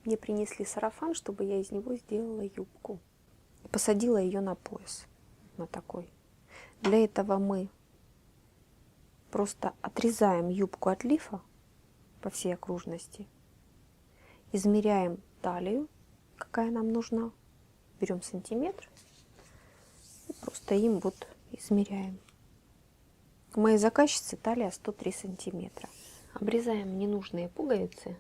Мне принесли сарафан, чтобы я из него сделала юбку. И посадила ее на пояс. На такой. Для этого мы просто отрезаем юбку от лифа по всей окружности. Измеряем талию, какая нам нужна. Берем сантиметр и просто им вот измеряем. У моей заказчицы талия 103 сантиметра. Обрезаем ненужные пуговицы.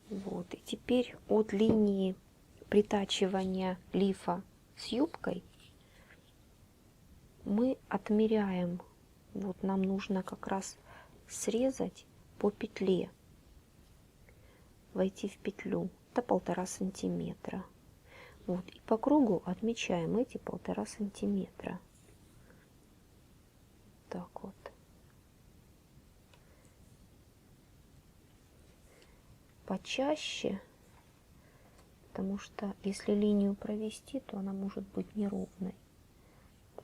Вот. И теперь от линии притачивания лифа с юбкой мы отмеряем. Вот нам нужно как раз срезать по петле. Войти в петлю. Это 1,5 сантиметра. Вот. И по кругу отмечаем эти 1,5 сантиметра. Так вот. Почаще, потому что если линию провести, то она может быть неровной.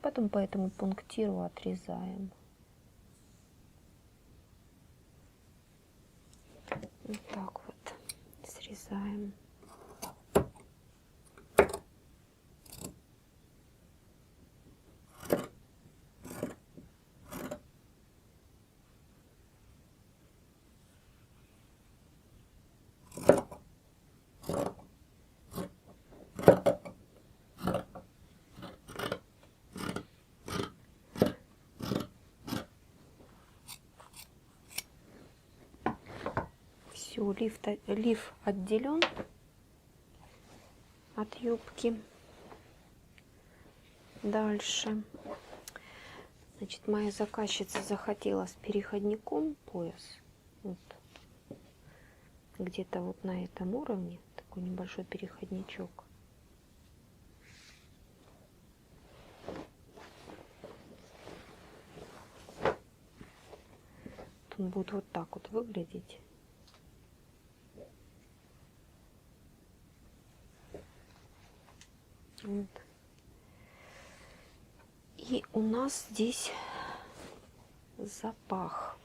Потом по этому пунктиру отрезаем. Вот так вот срезаем. Все, лиф отделен от юбки. Дальше. Значит, моя заказчица захотела с переходником пояс. Вот. Где-то вот на этом уровне. Такой небольшой переходничок. Он будет вот так вот выглядеть. Вот. И у нас здесь запах.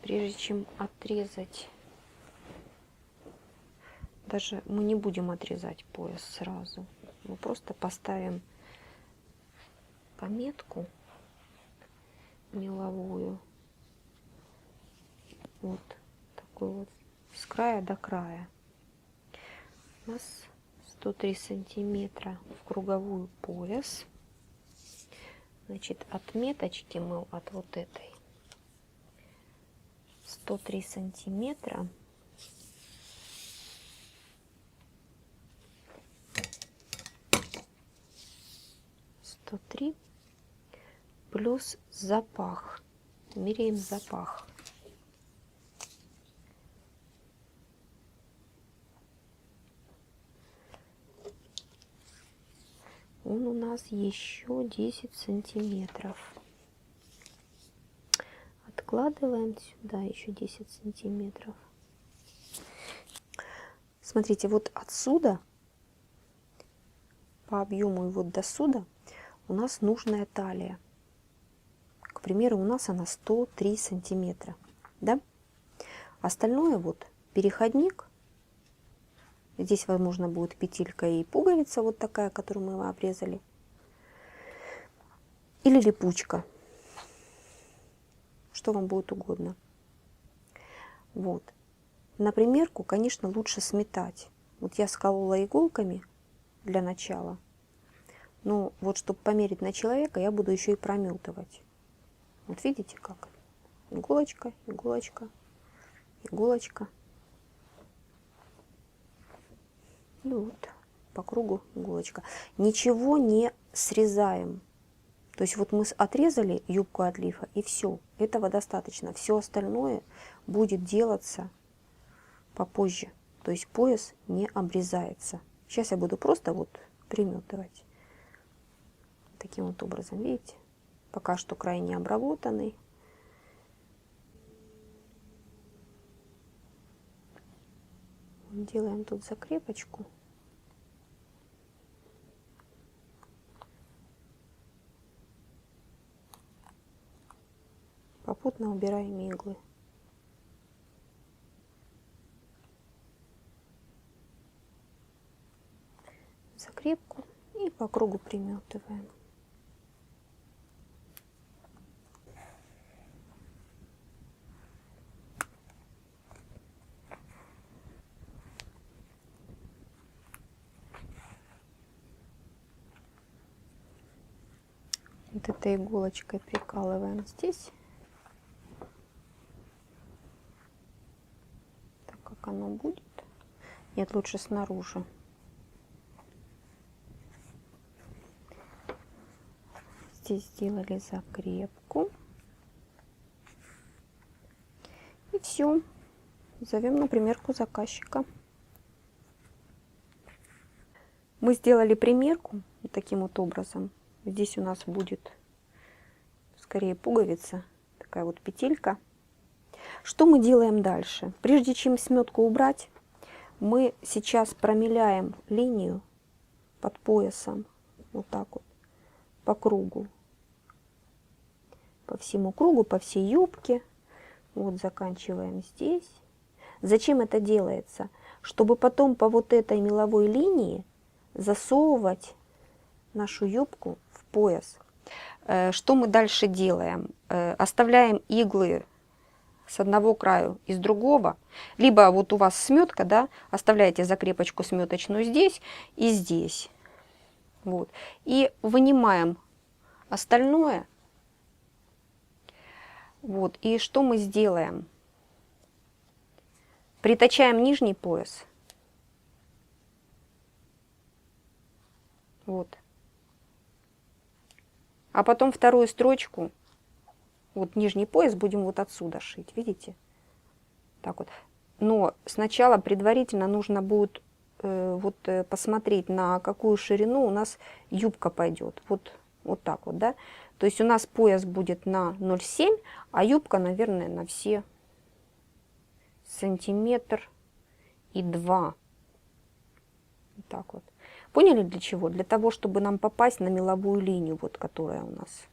Прежде чем отрезать, даже мы не будем отрезать пояс сразу. Мы просто поставим пометку меловую. Вот такой вот с края до края. У нас 103 сантиметра в круговую пояс. Значит, отметочки мы от вот этой 103 сантиметра. Плюс запах. Меряем запах. Он у нас еще 10 сантиметров. Откладываем сюда еще 10 сантиметров. Смотрите, вот отсюда по объему и вот до сюда у нас нужная талия. К примеру, у нас она 103 сантиметра. Да? Остальное вот переходник. Здесь, возможно, будет петелька и пуговица вот такая, которую мы обрезали. Или липучка. Что вам будет угодно. Вот. На примерку, конечно, лучше сметать. Вот я сколола иголками для начала. Но вот, чтобы померить на человека, я буду еще и прометывать. Вот видите как? Иголочка, иголочка, иголочка. И вот по кругу иголочка. Ничего не срезаем. То есть вот мы отрезали юбку от лифа, и все. Этого достаточно. Все остальное будет делаться попозже. То есть пояс не обрезается. Сейчас я буду просто вот приметывать. Таким вот образом, видите? Пока что край не обработанный. Делаем тут закрепочку. По попутно убираем иглы. Закрепку и по кругу приметываем. Вот этой иголочкой прикалываем здесь, так как оно будет. Нет, лучше снаружи. Здесь сделали закрепку. И все. Зовем на примерку заказчика. Мы сделали примерку вот таким вот образом. Здесь у нас будет скорее пуговица, такая вот петелька. Что мы делаем дальше? Прежде чем сметку убрать, мы сейчас промеляем линию под поясом, вот так вот, по кругу. По всему кругу, по всей юбке. Вот заканчиваем здесь. Зачем это делается? Чтобы потом по вот этой меловой линии засовывать нашу юбку в пояс. Что мы дальше делаем? Оставляем иглы с одного краю и с другого. Либо вот у вас сметка, да, оставляете закрепочку сметочную здесь и здесь. Вот. И вынимаем остальное. Вот. И что мы сделаем? Притачаем нижний пояс. Вот. А потом вторую строчку, вот нижний пояс, будем вот отсюда шить, видите? Так вот. Но сначала предварительно нужно будет посмотреть, на какую ширину у нас юбка пойдет. Вот так вот, да? То есть у нас пояс будет на 0,7, а юбка, наверное, на все сантиметр и 2. Вот так вот. Поняли для чего? Для того, чтобы нам попасть на меловую линию, вот, которая у нас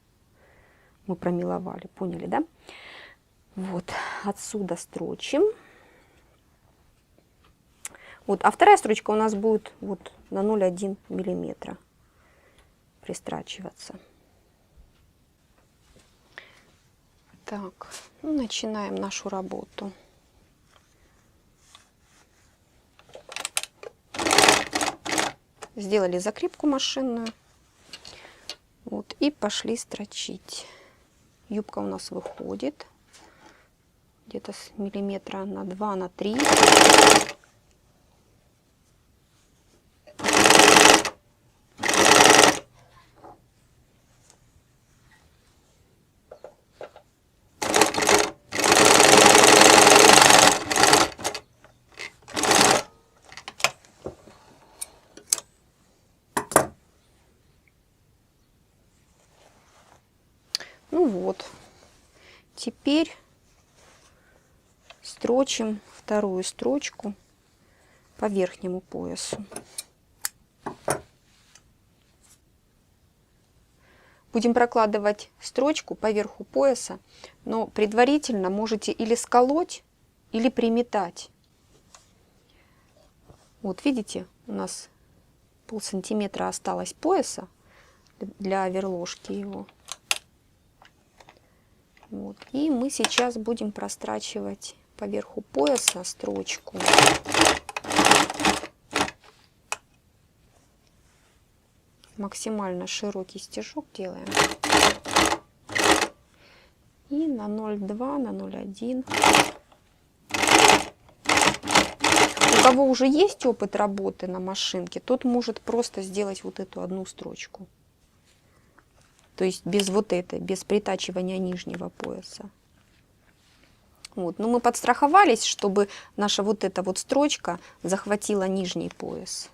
мы промеловали. Поняли, да? Вот, отсюда строчим. Вот, а вторая строчка у нас будет вот на 0,1 миллиметра пристрачиваться. Так, ну, начинаем нашу работу. Сделали закрепку машинную. Вот, и пошли строчить. Юбка у нас выходит где-то с миллиметра на 2, на 3. Ну вот, теперь строчим вторую строчку по верхнему поясу. Будем прокладывать строчку по верху пояса, но предварительно можете или сколоть, или приметать. Вот видите, у нас полсантиметра осталось пояса для оверложки его. Вот. И мы сейчас будем прострачивать по верху пояса строчку. Максимально широкий стежок делаем. И на 0,2, на 0,1. У кого уже есть опыт работы на машинке, тот может просто сделать вот эту одну строчку. То есть без вот этой, без притачивания нижнего пояса. Вот. Но мы подстраховались, чтобы наша вот эта вот строчка захватила нижний пояс.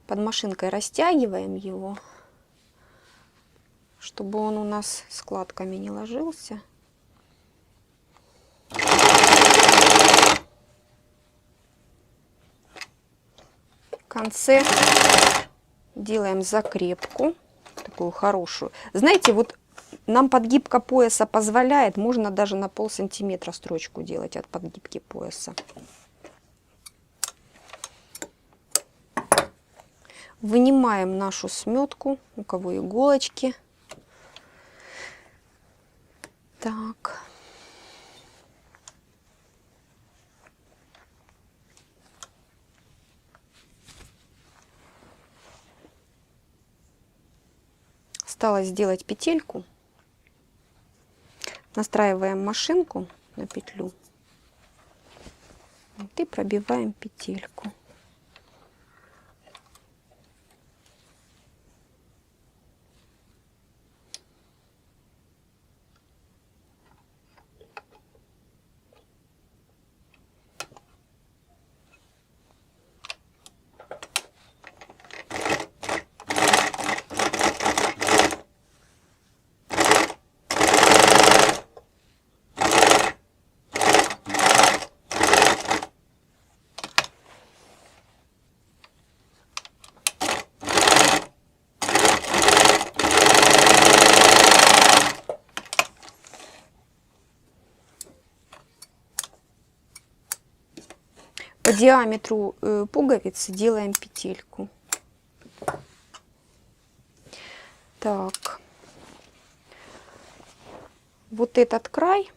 Под машинкой растягиваем его, чтобы он у нас складками не ложился. В конце делаем закрепку, такую хорошую. Знаете, вот нам подгибка пояса позволяет, можно даже на полсантиметра строчку делать от подгибки пояса. Вынимаем нашу сметку, у кого иголочки. Так. Осталось сделать петельку. Настраиваем машинку на петлю. И пробиваем петельку. По диаметру пуговицы делаем петельку. Так, вот этот край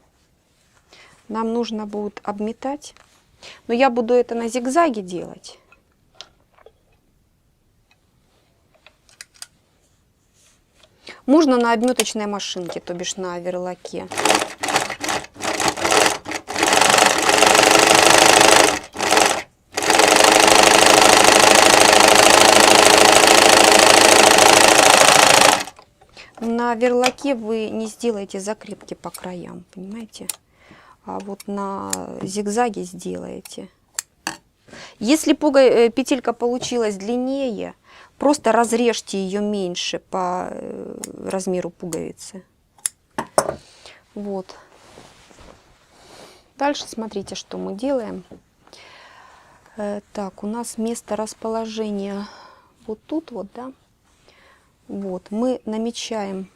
нам нужно будет обметать, но я буду это на зигзаге делать. Можно на обметочной машинке, то бишь на оверлоке. На оверлоке вы не сделаете закрепки по краям, понимаете? А вот на зигзаге сделаете. Если петелька получилась длиннее, просто разрежьте ее меньше по размеру пуговицы. Вот. Дальше смотрите, что мы делаем. Так, у нас место расположения вот тут вот, да? Вот, мы намечаем,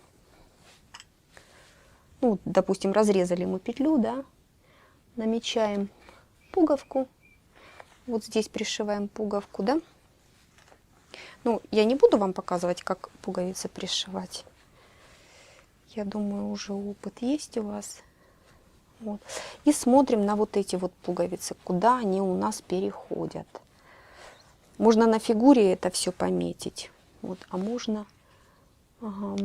ну, допустим, разрезали мы петлю, да, намечаем пуговку, вот здесь пришиваем пуговку, да. Ну, я не буду вам показывать, как пуговицы пришивать. Я думаю, уже опыт есть у вас. Вот. И смотрим на вот эти вот пуговицы, куда они у нас переходят. Можно на фигуре это все пометить, вот, а можно... Ага,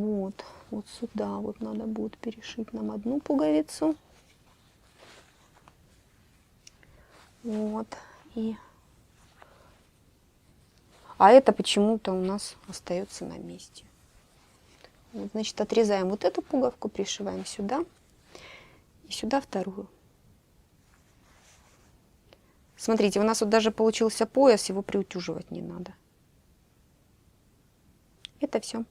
вот сюда вот надо будет перешить нам одну пуговицу. Вот, а это почему-то у нас остается на месте. Вот, значит, отрезаем вот эту пуговку, пришиваем сюда и сюда вторую. Смотрите, у нас вот даже получился пояс, его приутюживать не надо. Это все.